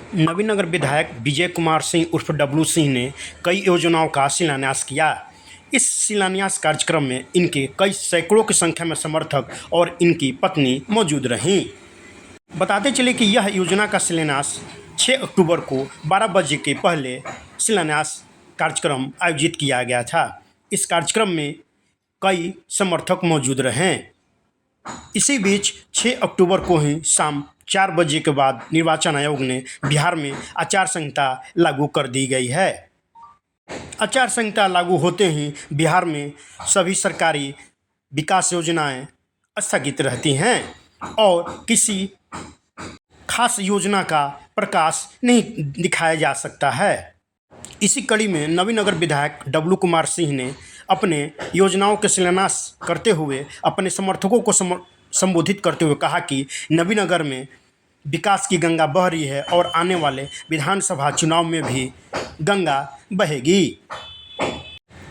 नवीनगर विधायक विजय कुमार सिंह उर्फ डब्लू सिंह ने कई योजनाओं का शिलान्यास किया। इस शिलान्यास कार्यक्रम में इनके कई सैकड़ों की संख्या में समर्थक और इनकी पत्नी मौजूद रहीं। बताते चले कि यह योजना का शिलान्यास 6 अक्टूबर को 12 बजे के पहले शिलान्यास कार्यक्रम आयोजित किया गया था। इस कार्यक्रम में कई समर्थक मौजूद रहे। इसी बीच 6 अक्टूबर को ही शाम 4 बजे के बाद निर्वाचन आयोग ने बिहार में आचार संहिता लागू कर दी गई है। आचार संहिता लागू होते ही बिहार में सभी सरकारी विकास योजनाएं स्थगित रहती हैं और किसी खास योजना का प्रकाश नहीं दिखाया जा सकता है। इसी कड़ी में नवीनगर विधायक डब्लू कुमार सिंह ने अपने योजनाओं के शिलान्यास करते हुए अपने समर्थकों को संबोधित करते हुए कहा कि नवीनगर में विकास की गंगा बह रही है और आने वाले विधानसभा चुनाव में भी गंगा बहेगी।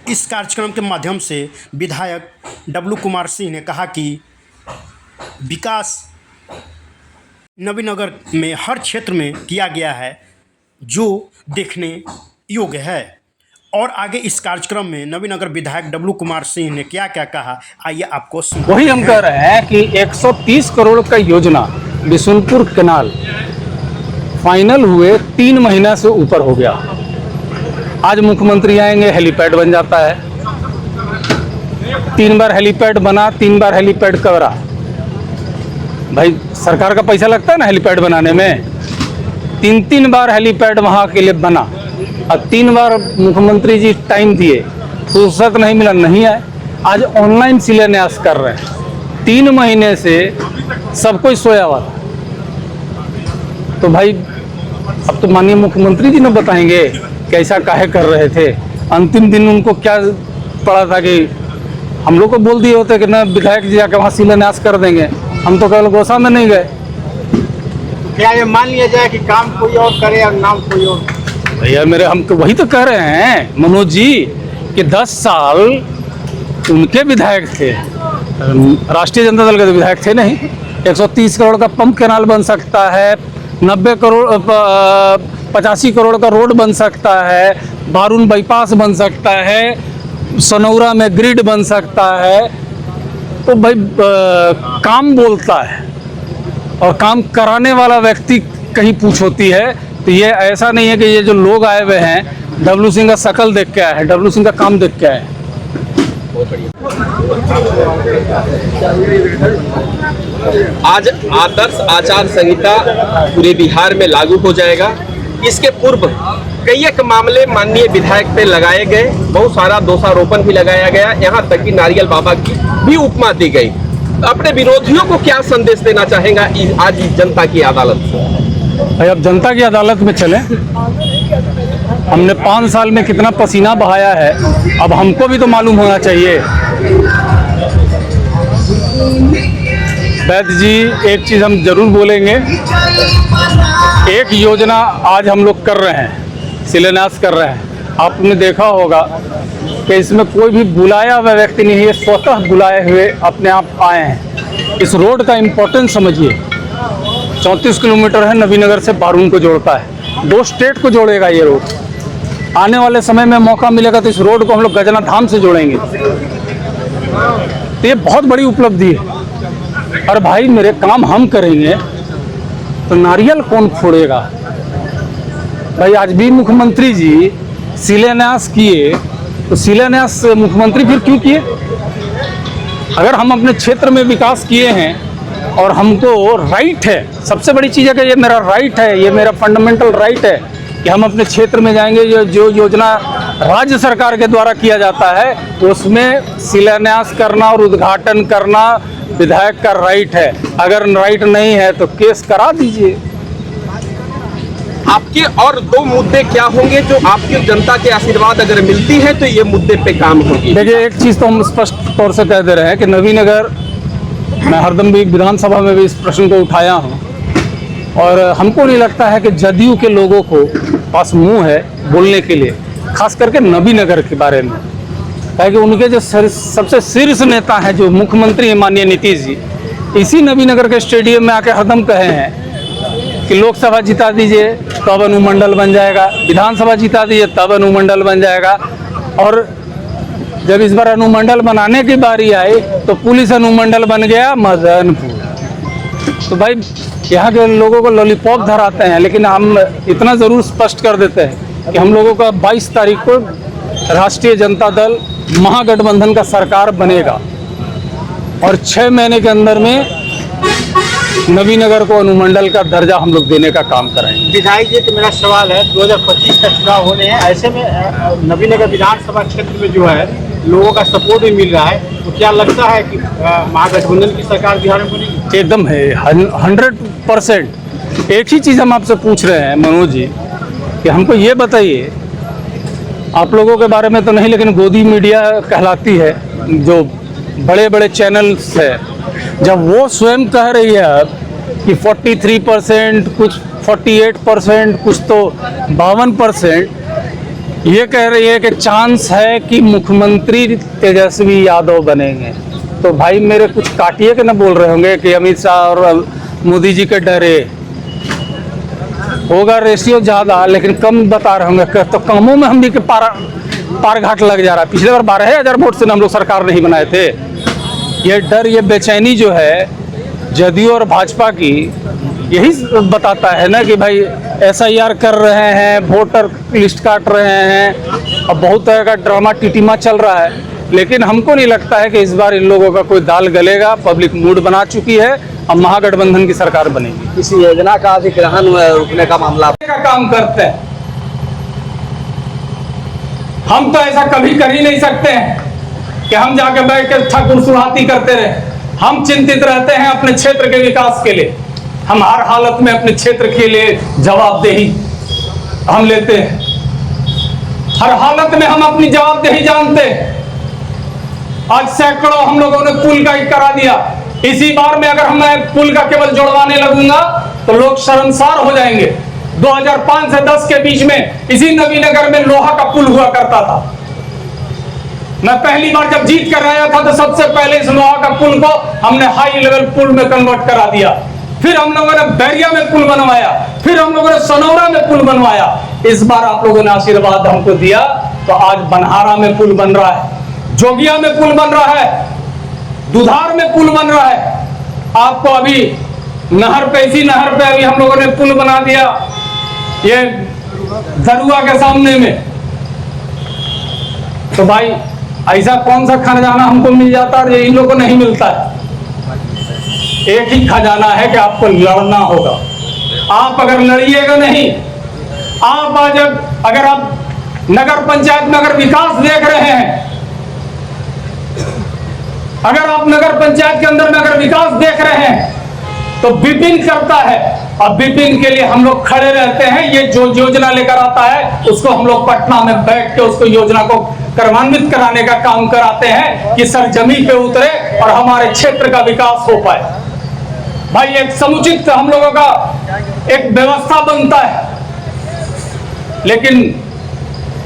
इस कार्यक्रम के माध्यम से विधायक डब्लू कुमार सिंह ने कहा कि विकास नवीनगर में हर क्षेत्र में किया गया है जो देखने योग्य है। और आगे इस कार्यक्रम में नवीनगर विधायक डब्लू कुमार सिंह ने क्या क्या कहा, आइए आपको सुनाते हैं। वही हम कह रहे हैं कि 130 करोड़ का योजना बिशुनपुर कैनाल फाइनल हुए 3 महीना से ऊपर हो गया। आज मुख्यमंत्री आएंगे, हेलीपैड बन जाता है। 3 बार हेलीपैड बना, 3 बार हेलीपैड कवरा। भाई सरकार का पैसा लगता है ना हेलीपैड बनाने में। 3 बार हेलीपैड वहाँ के लिए बना और 3 बार मुख्यमंत्री जी टाइम दिए, फुर्सत नहीं मिला, नहीं आए। आज ऑनलाइन शिलान्यास कर रहे हैं। 3 महीने से सब कोई सोया हुआ था। तो भाई अब तो माननीय मुख्यमंत्री जी ने बताएंगे कैसा काहे कर रहे थे। अंतिम दिन उनको क्या पड़ा था कि हम लोग को बोल दिए होते कि ना विधायक जी जाकर वहाँ शिलान्यास कर देंगे। हम तो केवल गोसा में नहीं गए। क्या ये मान लिया जाए कि काम कोई और करे और नाम कोई और? भैया मेरे, हम तो वही तो कह रहे हैं मनोज जी कि 10 साल उनके विधायक थे, राष्ट्रीय जनता दल के तो विधायक थे नहीं। 130 करोड़ का पंप कैनाल बन सकता है, 90 करोड़ 85 करोड़ का रोड बन सकता है, बारून बाईपास बन सकता है, सनौरा में ग्रिड बन सकता है। तो भाई काम बोलता है और काम कराने वाला व्यक्ति कहीं पूछ होती है। तो ये ऐसा नहीं है कि ये जो लोग आए हुए हैं डब्लू सिंह का शकल देख के आए हैं, डब्लू सिंह का काम देख के आए हैं। आज आदर्श आचार संहिता पूरे बिहार में लागू हो जाएगा। इसके पूर्व कई एक मामले माननीय विधायक पे लगाए गए, बहुत सारा दोषारोपण भी लगाया गया, यहाँ तक कि नारियल बाबा की भी उपमा दी गई। अपने विरोधियों को क्या संदेश देना चाहेगा आज इस जनता की अदालत से? भाई अब जनता की अदालत में चलें। हमने 5 साल में कितना पसीना बहाया है, अब हमको भी तो मालूम होना चाहिए। वैद्य जी एक चीज़ हम जरूर बोलेंगे, एक योजना आज हम लोग कर रहे हैं, शिलान्यास कर रहे हैं। आपने देखा होगा कि इसमें कोई भी बुलाया हुआ व्यक्ति नहीं है, स्वतः बुलाए हुए अपने आप आए हैं। इस रोड का इम्पोर्टेंस समझिए। 34 किलोमीटर है, नवीनगर से बारून को जोड़ता है, 2 स्टेट को जोड़ेगा ये रोड। आने वाले समय में मौका मिलेगा तो इस रोड को हम लोग गजना धाम से जोड़ेंगे। तो ये बहुत बड़ी उपलब्धि है। और भाई मेरे काम हम करेंगे तो नारियल कौन फोड़ेगा? भाई आज भी मुख्यमंत्री जी शिलान्यास किए तो शिलान्यास मुख्यमंत्री फिर क्यों किए? अगर हम अपने क्षेत्र में विकास किए हैं और हमको राइट है, सबसे बड़ी चीज़ है कि ये मेरा राइट है, ये मेरा फंडामेंटल राइट है कि हम अपने क्षेत्र में जाएंगे। जो योजना राज्य सरकार के द्वारा किया जाता है उसमें शिलान्यास करना और उद्घाटन करना विधायक का राइट है। अगर राइट नहीं है तो केस करा दीजिए। आपके और 2 मुद्दे क्या होंगे जो आपकी जनता के आशीर्वाद अगर मिलती है तो ये मुद्दे पे काम होगी? देखिए एक चीज़ तो हम स्पष्ट तौर से कह दे रहे हैं कि नवीनगर, मैं हरदम भी विधानसभा में भी इस प्रश्न को उठाया हूँ और हमको नहीं लगता है कि जदयू के लोगों को पास मुंह है बोलने के लिए, खास करके नवीनगर के बारे में। कि उनके जो सबसे शीर्ष नेता हैं, जो मुख्यमंत्री हैं माननीय नीतीश जी, इसी नवीनगर के स्टेडियम में आके हरदम कहे हैं कि लोकसभा जिता दीजिए, तब अनुमंडल बन जाएगा, विधानसभा जिता दिए तब अनुमंडल बन जाएगा। और जब इस बार अनुमंडल बनाने की बारी आई तो पुलिस अनुमंडल बन गया मदनपुर। तो भाई यहाँ के लोगों को लॉलीपॉप धराते हैं, लेकिन हम इतना ज़रूर स्पष्ट कर देते हैं कि हम लोगों का 22 तारीख को राष्ट्रीय जनता दल महागठबंधन का सरकार बनेगा और 6 महीने के अंदर में नवीनगर को अनुमंडल का दर्जा हम लोग देने का काम कराएंगे। विधायक जी, तो मेरा सवाल है 2025 का चुनाव होने हैं, ऐसे में नवीनगर विधानसभा क्षेत्र में जो है लोगों का सपोर्ट भी मिल रहा है, तो क्या लगता है कि महागठबंधन की सरकार बिहार में बनेगी? एकदम है 100%। एक ही चीज़ हम आपसे पूछ रहे हैं मनोज जी कि हमको ये बताइए, आप लोगों के बारे में तो नहीं, लेकिन गोदी मीडिया कहलाती है जो बड़े बड़े चैनल्स है, जब वो स्वयं कह रही है अब कि 43%, कुछ 48%, कुछ तो 52%, ये कह रही है कि चांस है कि मुख्यमंत्री तेजस्वी यादव बनेंगे। तो भाई मेरे कुछ काटिए के ना बोल रहे होंगे कि अमित शाह और मोदी जी के डरे होगा रेशियो ज़्यादा, लेकिन कम बता रहे होंगे। तो कमों में हम भी के पार घाट लग जा रहा है। पिछले बार 12,000 वोट से हम लोग सरकार नहीं बनाए थे। ये डर, ये बेचैनी जो है जदयू और भाजपा की, यही बताता है ना कि भाई SIR कर रहे हैं, वोटर लिस्ट काट रहे हैं, अब बहुत तरह का ड्रामा टिटिमा चल रहा है। लेकिन हमको नहीं लगता है कि इस बार इन लोगों का कोई दाल गलेगा। पब्लिक मूड बना चुकी है, अब महागठबंधन की सरकार बनेगी। इस योजना का अधिग्रहण रुकने का मामला का काम करते हैं, हम तो ऐसा कभी कर ही नहीं सकते हैं कि हम जाके बैठ के ठाकुर सुहाती करते रहे। हम चिंतित रहते हैं अपने क्षेत्र के विकास के लिए। हम हर हालत में अपने क्षेत्र के लिए जवाबदेही हम लेते हैं, हर हालत में हम अपनी जवाबदेही जानते हैं। आज सैकड़ों हम लोगों ने पुल का ही करा दिया। इसी बार में अगर मैं पुल का केवल जोड़वाने लगूंगा तो लोग शर्मसार हो जाएंगे। 2005 से 10 के बीच में इसी नवीनगर में लोहा का पुल हुआ करता था। मैं पहली बार जब जीत कर आया था तो सबसे पहले इस लोहा का पुल को हमने हाई लेवल पुल में कन्वर्ट करा दिया। फिर हम लोगों ने बैरिया में पुल बनवाया, फिर हम लोगों ने सनौरा में पुल बनवाया। इस बार आप लोगों ने आशीर्वाद हमको दिया तो आज बनहारा में पुल बन रहा है, जोगिया में पुल बन रहा है, दुधार में पुल बन रहा है। आपको अभी नहर पे, इसी नहर पे अभी हम लोगों ने पुल बना दिया ये दरुआ के सामने में। तो भाई ऐसा कौन सा खजाना हमको मिल जाता है इन लोगों को नहीं मिलता है? एक ही खजाना है कि आपको लड़ना होगा। आप अगर लड़िएगा नहीं, आप आज अगर आप नगर पंचायत में अगर विकास देख रहे हैं, अगर आप नगर पंचायत के अंदर में अगर विकास देख रहे हैं तो विपिन करता है, और विपिन के लिए हम लोग खड़े रहते हैं। ये जो योजना लेकर आता है उसको हम लोग पटना में बैठ के उसको योजना को कर्मान्वित कराने का काम कराते हैं कि सरजमी पे उतरे और हमारे क्षेत्र का विकास हो पाए। भाई एक समुचित हम लोगों का एक व्यवस्था बनता है, लेकिन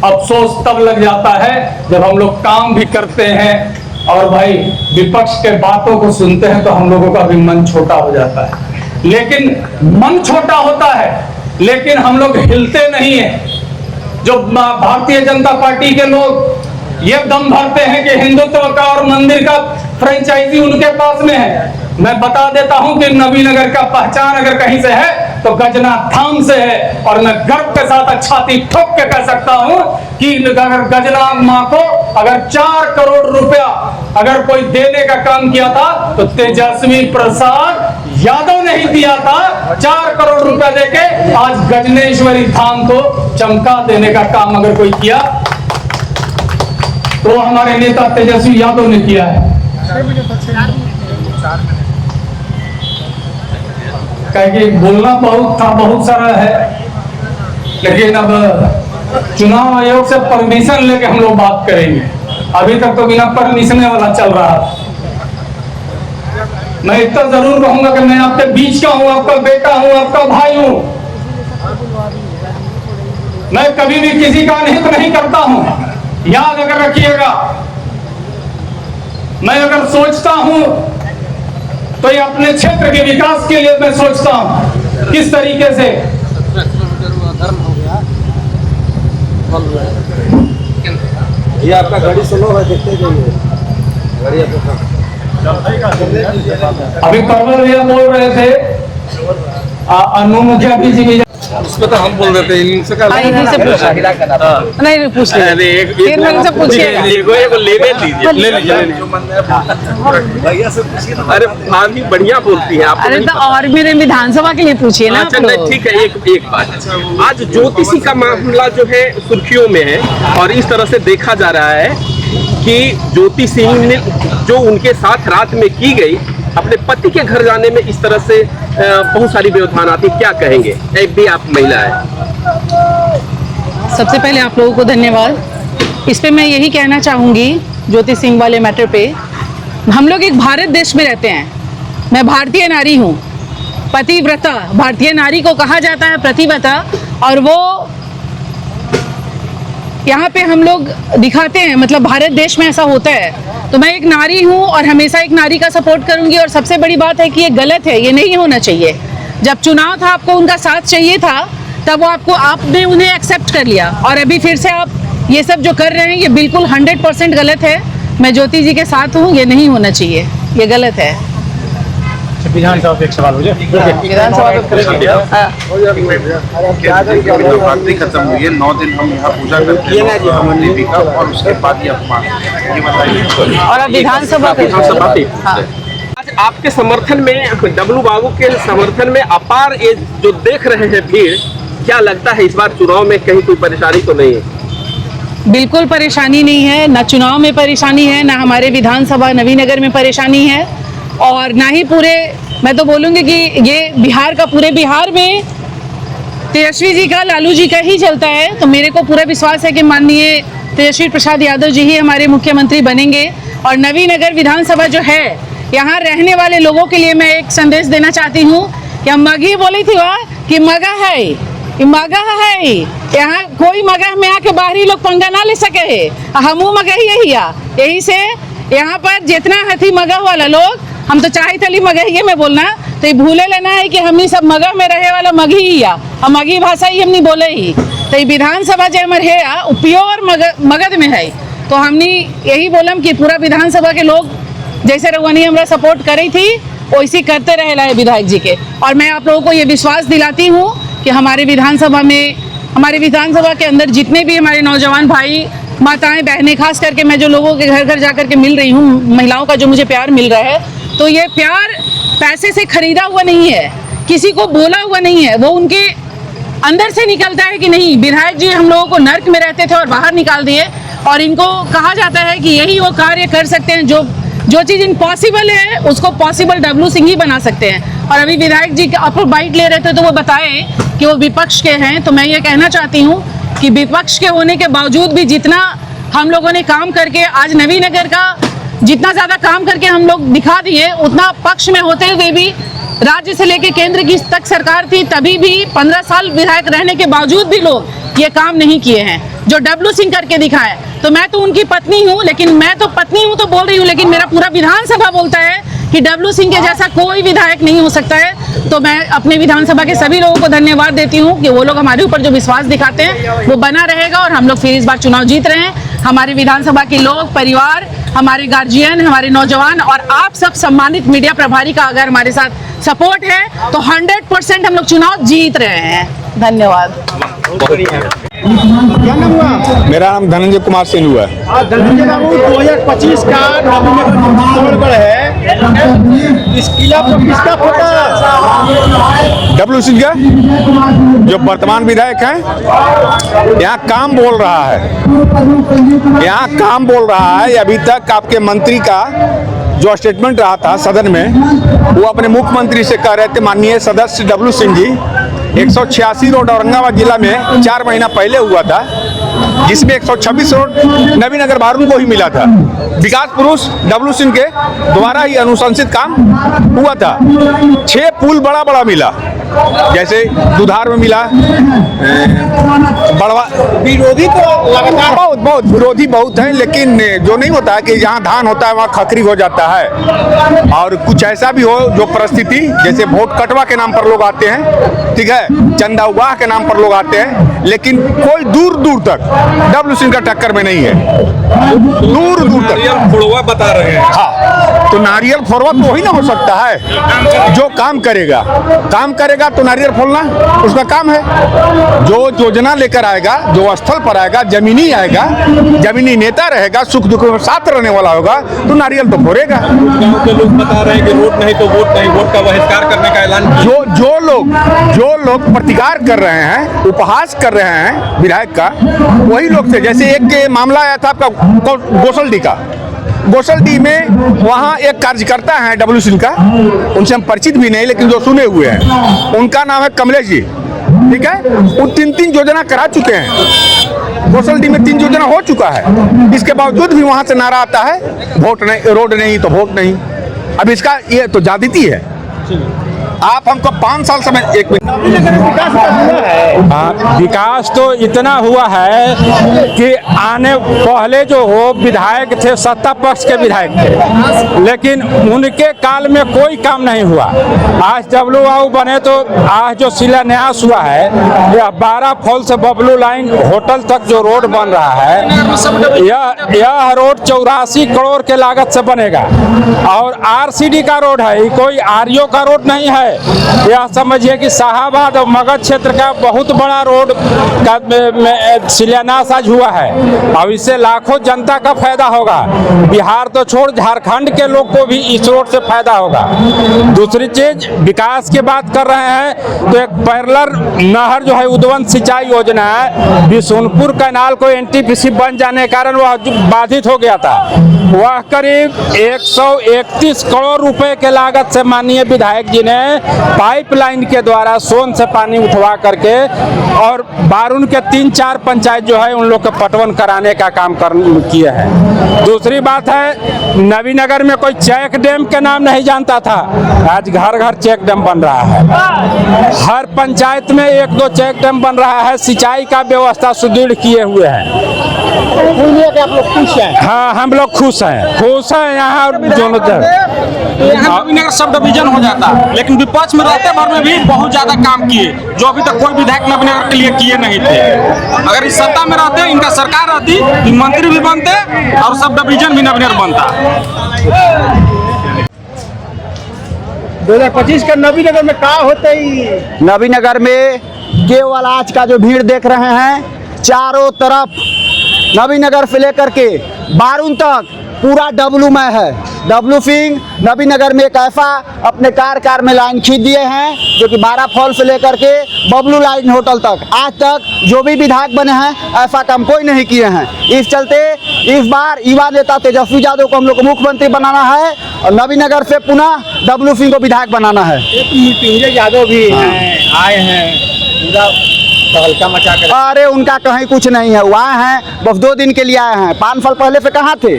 अफसोस तब लग जाता है जब हम लोग काम भी करते हैं और भाई विपक्ष के बातों को सुनते हैं तो हम लोगों का भी मन छोटा हो जाता है। लेकिन मन छोटा होता है, लेकिन हम लोग हिलते नहीं है। जो भारतीय जनता पार्टी के लोग ये दम भरते हैं कि हिंदुत्व का और मंदिर का फ्रेंचाइजी उनके पास में है। मैं बता देता हूं कि नवीनगर का पहचान अगर कहीं से है तो गजना धाम से है। और मैं गर्व के साथ छाती ठोक के कह सकता हूं कि अगर गजना मां को अगर 4 करोड़ रुपया अगर कोई देने का काम किया था तो तेजस्वी प्रसाद यादव ने ही दिया था। 4 करोड़ रुपया देके आज गजनेश्वरी धाम को चमका देने का काम अगर कोई किया तो हमारे नेता तेजस्वी यादव ने किया है। कहे बोलना बहुत था, बहुत सारा है, लेकिन अब चुनाव आयोग से परमिशन लेके हम लोग बात करेंगे। अभी तक तो बिना परमिशन वाला चल रहा है। मैं इतना जरूर कहूंगा कि मैं आपके बीच का हूं, आपका बेटा हूं, आपका भाई हूं। मैं कभी भी किसी का अनहित नहीं करता हूं, याद अगर रखिएगा। मैं अगर सोचता हूं तो ये अपने क्षेत्र के विकास के लिए मैं सोचता हूं किस तरीके से ये आपका गाड़ी स्लो है, देखते जाइए गाड़ी आपका। अभी कमल भैया बोल रहे थे अनु मुखिया जी उसमें तो हम बोल देते हैं, इनसे का नहीं पूछ फिर मेरे से पूछिएगा। ले लीजिए। भैया से पूछिए ना। अरे भाभी बढ़िया बोलती है आप। अरे तो और मेरे विधानसभा के लिए पूछिए ना अच्छा आप नहीं, लोग। ठीक है, एक बात, आज ज्योतिषी का मामला जो है सुर्खियों में है और इस तरह से देखा जा रहा है कि ज्योति सिंह ने जो उनके साथ रात में की गई, अपने पति के घर जाने में इस तरह से बहुत सारी व्यवधान आती, क्या कहेंगे? एक भी आप महिला है। सबसे पहले आप लोगों को धन्यवाद। इस पे मैं यही कहना चाहूँगी ज्योति सिंह वाले मैटर पे, हम लोग एक भारत देश में रहते हैं। मैं भारतीय नारी हूँ, पतिव्रता। भारतीय नारी को कहा जाता है प्रतिव्रता, और वो यहाँ पे हम लोग दिखाते हैं, मतलब भारत देश में ऐसा होता है। तो मैं एक नारी हूँ और हमेशा एक नारी का सपोर्ट करूँगी। और सबसे बड़ी बात है कि ये गलत है, ये नहीं होना चाहिए। जब चुनाव था, आपको उनका साथ चाहिए था, तब वो आपने उन्हें एक्सेप्ट कर लिया, और अभी फिर से आप ये सब जो कर रहे हैं, ये बिल्कुल 100% गलत है। मैं ज्योति जी के साथ हूँ, ये नहीं होना चाहिए, ये गलत है। विधानसभा पे एक सवाल हो जाए। विधानसभा में करेंगे। हाँ। नवरात्रि खत्म हुई है, 9 दिन हम यहाँ पूजा करते हैं देवी का, और उसके बाद ये अपमान, ये बताइए। और अब विधानसभा पे हाँ। आज आपके समर्थन में, डब्लू बाबू के समर्थन में अपार ये जो देख रहे हैं भीड़, क्या लगता है इस बार चुनाव में कहीं कोई परेशानी तो नहीं है? बिल्कुल परेशानी नहीं है, ना चुनाव में परेशानी है, ना हमारे विधानसभा नवीनगर में परेशानी है, और ना ही पूरे, मैं तो बोलूँगी कि ये बिहार का, पूरे बिहार में तेजस्वी जी का, लालू जी का ही चलता है। तो मेरे को पूरा विश्वास है कि माननीय तेजस्वी प्रसाद यादव जी ही हमारे मुख्यमंत्री बनेंगे। और नवीनगर विधानसभा जो है, यहाँ रहने वाले लोगों के लिए मैं एक संदेश देना चाहती हूँ कि हम मगही बोली थी वह कि मगह है, कि मगह है, यहाँ कोई मगह में आके बाहरी लोग पंगा ना ले सके है, हमू मगही यही से यहाँ पर जितना हथी मगह वाला लोग, हम तो चाहे थली मगहिए में बोलना, तो ये भूले लेना है कि हमनी सब मगह में रहे वाला मगही ही या, हम मगही भाषा ही हमनी बोले ही। तो ये विधानसभा जो हमारे है वो प्योर मगध में है। तो हमनी यही बोलम कि पूरा विधानसभा के लोग जैसे रघुवनी हमरा सपोर्ट करी थी, वैसी करते रहेला है विधायक जी के। और मैं आप लोगों को ये विश्वास दिलाती हूँ कि हमारे विधानसभा के अंदर जितने भी हमारे नौजवान भाई, माताएं, बहनें, खास करके मैं जो लोगों के घर घर जा करके मिल रही हूँ, महिलाओं का जो मुझे प्यार मिल रहा है, तो ये प्यार पैसे से खरीदा हुआ नहीं है, किसी को बोला हुआ नहीं है, वो उनके अंदर से निकलता है कि नहीं, विधायक जी हम लोगों को नर्क में रहते थे और बाहर निकाल दिए, और इनको कहा जाता है कि यही वो कार्य कर सकते हैं, जो चीज़ इम्पॉसिबल है उसको पॉसिबल डब्लू सिंह ही बना सकते हैं। और अभी विधायक जी अपर बाइट ले रहे थे तो वो बताए कि वो विपक्ष के हैं। तो मैं ये कहना चाहती हूँ कि विपक्ष के होने के बावजूद भी जितना हम लोगों ने काम करके आज नवीनगर का जितना ज़्यादा काम करके हम लोग दिखा दिए, उतना पक्ष में होते हुए भी राज्य से लेकर केंद्र की तक सरकार थी, तभी भी 15 साल विधायक रहने के बावजूद भी लोग ये काम नहीं किए हैं जो डब्लू सिंह करके दिखाए। तो मैं तो उनकी पत्नी हूँ, लेकिन मैं तो पत्नी हूँ तो बोल रही हूँ, लेकिन मेरा पूरा विधानसभा बोलता है कि डब्लू सिंह के जैसा कोई विधायक नहीं हो सकता है। तो मैं अपने विधानसभा के सभी लोगों को धन्यवाद देती हूँ कि वो लोग हमारे ऊपर जो विश्वास दिखाते हैं वो बना रहेगा, और हम लोग फिर इस बार चुनाव जीत रहे हैं। हमारे विधानसभा के लोग, परिवार, हमारे गार्जियन, हमारे नौजवान और आप सब सम्मानित मीडिया प्रभारी का अगर हमारे साथ सपोर्ट है तो 100% हम लोग चुनाव जीत रहे हैं। धन्यवाद। क्या नाम हुआ? मेरा नाम धनंजय कुमार सिंह हुआ है। धनंजय बाबू, 2025 का नवीनगर है, इस किला पर किसका फोटो? डब्लू सिंह का, जो वर्तमान विधायक हैं। यहाँ काम बोल रहा है, यहाँ काम बोल रहा है। अभी तक आपके मंत्री का जो स्टेटमेंट रहा था सदन में, वो अपने मुख्यमंत्री से कह रहे थे, माननीय सदस्य डब्लू सिंह जी, 186 रोड औरंगाबाद जिला में 4 महीना पहले हुआ था, जिसमें 126 रोड नवीनगर बारून को ही मिला था। विकास पुरुष डब्लू सिंह के द्वारा ही अनुशंसित काम हुआ था। 6 पुल बड़ा बड़ा मिला, जैसे दुधार में मिला, बड़वा। विरोधी तो लगातार बहुत विरोधी बहुत हैं, लेकिन जो नहीं होता है कि जहाँ धान होता है वहाँ खखरी हो जाता है। और कुछ ऐसा भी हो जो परिस्थिति, जैसे वोट कटवा के नाम पर लोग आते हैं, ठीक है, चंदा उगाह के नाम पर लोग आते हैं, लेकिन कोई दूर दूर तक डब्लू सिंह का टक्कर में नहीं है, दूर दूर तक। फोड़वा बता रहे हैं। हाँ, तो नारियल फोड़वा तो वही ना हो सकता है जो काम करेगा तो नारियल फोड़ना उसका काम है। जो योजना लेकर आएगा, जो स्थल पर आएगा, जमीनी आएगा, जमीनी नेता रहेगा, सुख दुख में साथ रहने वाला होगा, तो नारियल तो फोड़ेगा। गांव के लोग बता रहे हैं कि रोड नहीं तो वोट नहीं, वोट का बहिष्कार करने का ऐलान। जो लोग प्रतिकार कर रहे हैं, उपहास कर रहे हैं विधायक का, वही लोग थे। जैसे एक के मामला आया था आपका गोसलडी का। गोसलडी में वहाँ एक कार्यकर्ता है डब्लू सिंह का, उनसे हम परिचित भी नहीं, लेकिन जो सुने हुए हैं, उनका नाम है कमलेश जी, ठीक है। वो 3 योजना करा चुके हैं, गोसलडी में 3 योजना हो चुका है। इसके बावजूद भी वहाँ से नारा आता है वोट नहीं, रोड नहीं तो वोट नहीं। अब इसका ये तो ज्यादती है। आप हमको 5 साल समय, 1 मिनट, विकास तो इतना हुआ है कि आने पहले जो हो विधायक थे, सत्ता पक्ष के विधायक थे, लेकिन उनके काल में कोई काम नहीं हुआ। आज डब्लू बाबू बने तो आज जो शिलान्यास हुआ है, यह 12 फॉल से बबलू लाइन होटल तक जो रोड बन रहा है, यह रोड 84 करोड़ के लागत से बनेगा और RCD का रोड है, कोई RO का रोड नहीं है। यह समझिए कि शाहाबाद और मगध क्षेत्र का बहुत बड़ा रोड का शिलान्यास आज हुआ है और इससे लाखों जनता का फायदा होगा। बिहार तो छोड़, झारखंड के लोग को भी इस रोड से फायदा होगा। दूसरी चीज, विकास की बात कर रहे हैं तो एक पैरेलल नहर जो है उद्वहन सिंचाई योजना है, बिशुनपुर कैनाल को NTPC बन जाने के कारण वह बाधित हो गया था। वह करीब 131 करोड़ रुपए के लागत से माननीय विधायक जी ने पाइपलाइन के द्वारा सोन से पानी उठवा करके और बारून के 3-4 पंचायत जो है उन लोग का पटवन कराने का काम किए हैं। दूसरी बात है, नवीनगर में कोई चेक डैम के नाम नहीं जानता था, आज घर घर चेक डैम बन रहा है। हर पंचायत में 1-2 चेक डैम बन रहा है, सिंचाई का व्यवस्था सुदृढ़ किए हुए हैं। आप लोग खुश हैं? हाँ, हम लोग खुश हैं यहाँ दोनों नवीनगर सब डिवीजन हो जाता, लेकिन विपक्ष में रहते भर में भी बहुत ज्यादा काम किए जो अभी तक कोई विधायक नवीनगर के लिए किए नहीं थे। अगर इस सत्ता में रहते, इनका सरकार रहती, तो मंत्री भी बनते और सब डिवीजन भी नवीनगर बनता। 2025 का नवीनगर में क्या होता ही? नवीनगर में केवल आज का जो भीड़ देख रहे हैं, चारों तरफ नवीनगर से लेकर के बारून तक पूरा डब्लू में है। डब्लू सिंह नवीनगर में एक ऐसा अपने कार में लाइन खींच दिए हैं जो कि 12 फॉल से लेकर के बबलू लाइन होटल तक आज तक जो भी विधायक बने हैं ऐसा काम कोई नहीं किए हैं। इस चलते इस बार युवा नेता तेजस्वी यादव को हम लोग को मुख्यमंत्री बनाना है और नवीनगर से पुनः डब्लू सिंह को विधायक बनाना है। मृत्युंजय यादव भी आए हैं, पूरा तहलका मचा कर। अरे उनका कहीं कुछ नहीं है, वो आए हैं बस 2 दिन के लिए आए हैं। 5 साल पहले से कहाँ थे?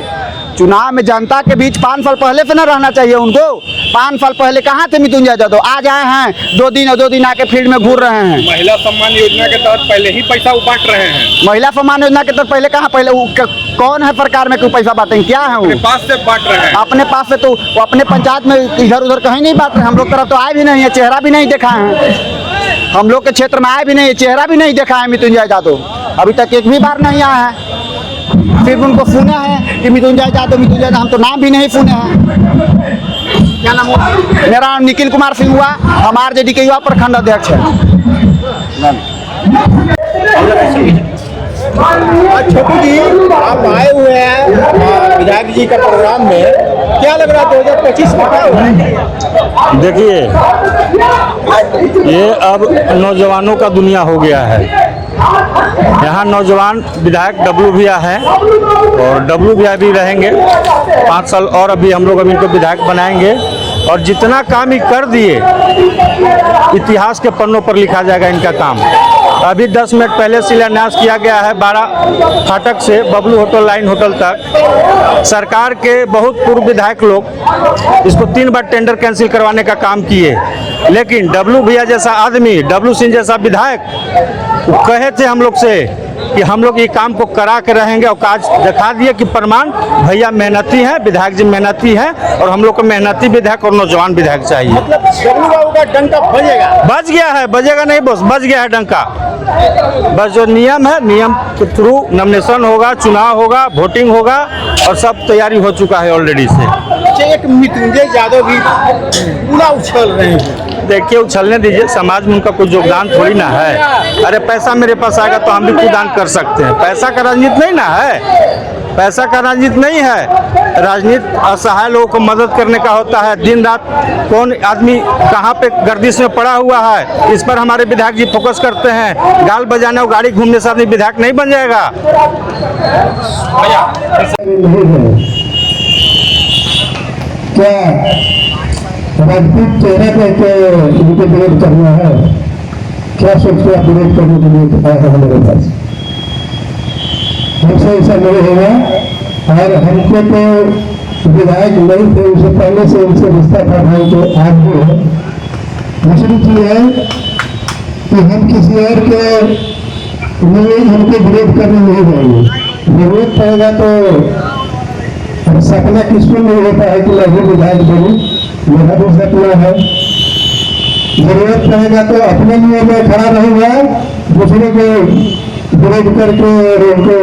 चुनाव में जनता के बीच 5 साल पहले से न रहना चाहिए उनको। 5 साल पहले कहाँ थे मृत्युंजय यादव? आज आए हैं 2 दिन और 2 दिन आके फील्ड में घूर रहे हैं। महिला सम्मान योजना के तहत पहले ही पैसा बांट रहे हैं। महिला सम्मान योजना के तहत पहले कहाँ? पहले कौन है सरकार में क्यों पैसा बांटेंगे? क्या है वो? अपने पास से बांट रहे हैं। अपने पास से तो वो अपने पंचायत में इधर उधर कहीं नहीं बांट रहे। हम लोग तरफ तो आए भी नहीं है, चेहरा भी नहीं देखा है। हम लोग के क्षेत्र में आए भी नहीं, चेहरा भी नहीं देखा है मृत्युंजय यादव। अभी तक एक भी बार नहीं आया है। फिर उनको सुना है कि मृत्युंजय यादव, हम तो नाम भी नहीं सुने हैं। क्या नाम हुआ? मेरा नाम निखिल कुमार सिंह हुआ, हम RJD के युवा प्रखंड अध्यक्ष हैं। छोटू जी, आप आए हुए हैं विधायक जी का प्रोग्राम में, क्या लग रहा है 2025 में क्या होगा? देखिए, ये अब नौजवानों का दुनिया हो गया है। यहाँ नौजवान विधायक डब्लू भैया हैं और डब्लू भैया भी रहेंगे 5 साल और। अभी हम लोग इनको विधायक बनाएंगे और जितना काम ही कर दिए इतिहास के पन्नों पर लिखा जाएगा इनका काम। अभी 10 मिनट पहले शिलान्यास किया गया है 12 फाटक से बबलू होटल लाइन होटल तक। सरकार के बहुत पूर्व विधायक लोग इसको 3 बार टेंडर कैंसिल करवाने का काम किए, लेकिन डब्लू भैया जैसा आदमी, डब्लू सिंह जैसा विधायक वो कहे थे हम लोग से कि हम लोग ये काम को करा के रहेंगे, और आज दिखा दिए कि प्रमाण भैया मेहनती हैं, विधायक जी मेहनती हैं, और हम लोग को मेहनती विधायक और नौजवान विधायक चाहिए। मतलब डब्लू बाबू का डंका बजेगा? बज गया है, बजेगा नहीं बस, बज गया है डंका। बस जो नियम है, नियम के थ्रू नॉमिनेशन होगा, चुनाव होगा, वोटिंग होगा, और सब तैयारी हो चुका है ऑलरेडी से। एक मृत्युंजय यादव भी पूरा उछल रहे हैं। देखिए उछलने दीजिए, समाज में उनका कोई योगदान थोड़ी ना है। अरे पैसा मेरे पास आएगा तो हम भी खुद दान कर सकते हैं। पैसा का राजनीति नहीं ना है, पैसा का राजनीति नहीं है। राजनीति असहाय लोगों को मदद करने का होता है। दिन रात कौन आदमी कहाँ पे गर्दिश में पड़ा हुआ है, इस पर हमारे विधायक जी फोकस करते हैं। गाल बजाने और गाड़ी घूमने से आदमी विधायक नहीं बन जाएगा। राजपूत चेहरा पे उनके विरोध करना है, क्या सोचते आप विरोध करने के लिए आए हैं हमारे पास? हमसे ऐसा नहीं होगा, और हमको तो विधायक नहीं थे, उससे पहले से उनसे रिश्ता था भाई, तो आज भी है। दूसरी चीज है कि हम किसी और के उनके विरोध करने नहीं जाएंगे। विरोध पड़ेगा तो सपना किसको नहीं होता है कि मैं भी विधायक बनूं, मेरा भी सपना है। जरूरत पड़ेगा तो अपने लिए मैं खड़ा रहूंगा, दूसरे को विरोध करके और उनको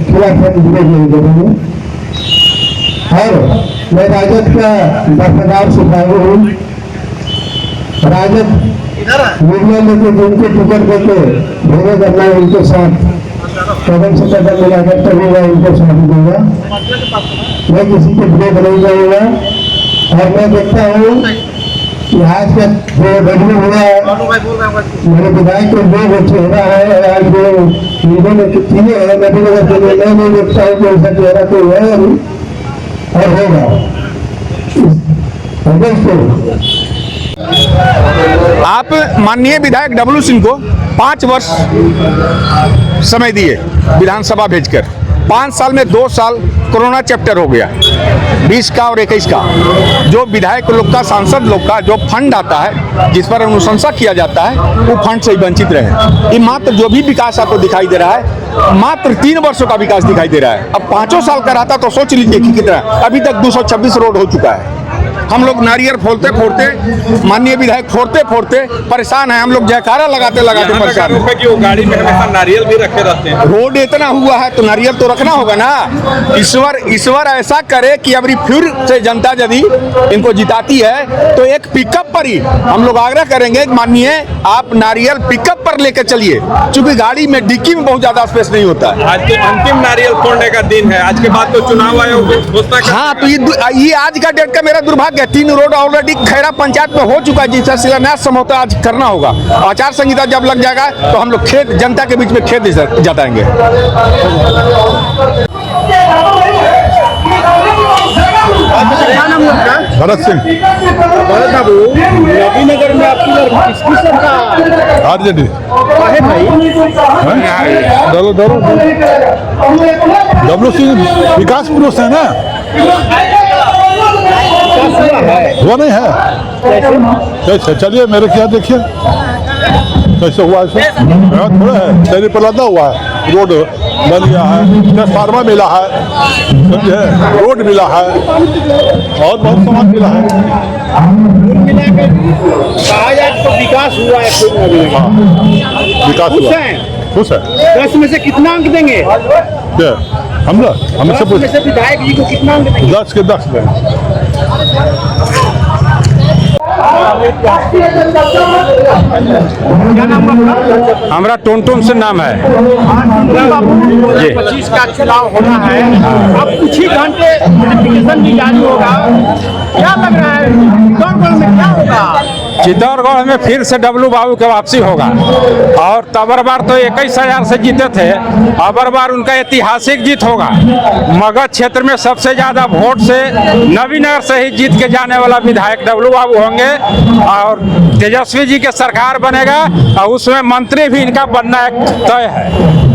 खिलाफ विरोध नहीं करूंगा। और मैं राजद का वफादार सिपाही हूँ। राजद निर्णय लेके जिनके टिकट देके भेजे करना है, उनके साथ कदम से कदम मिलाकर चलूंगा, उनको साथ दूंगा। मैं किसी के विरोध नहीं करूंगा। और मैं देखता हूँ कि आज का जो बदलू हुआ है, मेरे विधायक के जो चेहरा है, आज जो मीडिया में चीजें हैं, मैं नहीं देखता हूँ कि उसका चेहरा कोई है अभी और होगा। आप माननीय विधायक डब्लू सिंह को 5 वर्ष समय दिए विधानसभा भेजकर। 5 साल में 2 साल कोरोना चैप्टर हो गया, 20 का और 21 का। जो विधायक लोग का, सांसद लोग का जो फंड आता है, जिस पर अनुशंसा किया जाता है, वो फंड से ही वंचित रहे। ये मात्र जो भी विकास आपको दिखाई दे रहा है, मात्र 3 वर्षों का विकास दिखाई दे रहा है। अब 5 साल का रहता तो सोच लीजिए कि कितना। अभी तक 226 रोड हो चुका है। हम लोग नारियल फोड़ते फोड़ते, माननीय विधायक फोड़ते फोड़ते परेशान हैं। हम लोग जयकारा लगाते लगाते परेशान हैं कि वो गाड़ी में हमेशा नारियल भी रखे रहते हैं। रोड इतना हुआ है तो नारियल तो रखना होगा ना। ईश्वर ऐसा करे कि अभी फिर से जनता यदि इनको जिताती है तो एक पिकअप पर ही हम लोग आग्रह करेंगे, माननीय आप नारियल पिकअप पर लेकर चलिए, क्योंकि गाड़ी में डिक्की में बहुत ज्यादा स्पेस नहीं होता है। आज तो अंतिम नारियल फोड़ने का दिन है। आज के बाद तो चुनाव आयोग घोषणा। हाँ, तो ये आज का डेट का मेरा दुर्भाग्य है। 3 रोड ऑलरेडी खैरा पंचायत में हो चुका है, जिसका शिलान्यास संभवतः आज करना होगा। आचार संहिता जब लग जाएगा तो हम लोग खेत जनता के बीच में खेत जताएंगे। भरत सिंह। भरत बाबू, नवीनगर में आपकी किसकी सरकार? आरजेडी। भाई डरो डब्लू सिंह विकास पुरुष है ना, वो नहीं है कैसे? चलिए मेरे क्या देखिए कैसे हुआ ऐसा थोड़ा है। शहरी पर लदा हुआ है, रोड बन गया है, ट्रांसफार्मर मिला है, समझे, रोड मिला है और बहुत सामान मिला है। तो विकास हुआ है। हाँ, विकास हुआ, खुश है। 10 में से कितना अंक देंगे? क्या हम लोग हमसे पूछ, विधायक जी को कितना अंक देंगे? 10 के 10 दें। हमारा टोन से नाम है। 25 का चुनाव होना है, अब कुछ ही घंटे नोटिफिकेशन भी जारी होगा। क्या लग रहा है कौन में क्या होगा? चित्तौड़गढ़ में फिर से डब्लू बाबू की वापसी होगा। और तबर बार तो 21,000 से जीते थे, अबर बार उनका ऐतिहासिक जीत होगा। मगध क्षेत्र में सबसे ज़्यादा वोट से नवीनगर से ही जीत के जाने वाला विधायक डब्लू बाबू होंगे और तेजस्वी जी के सरकार बनेगा और उसमें मंत्री भी इनका बनना एक तय है।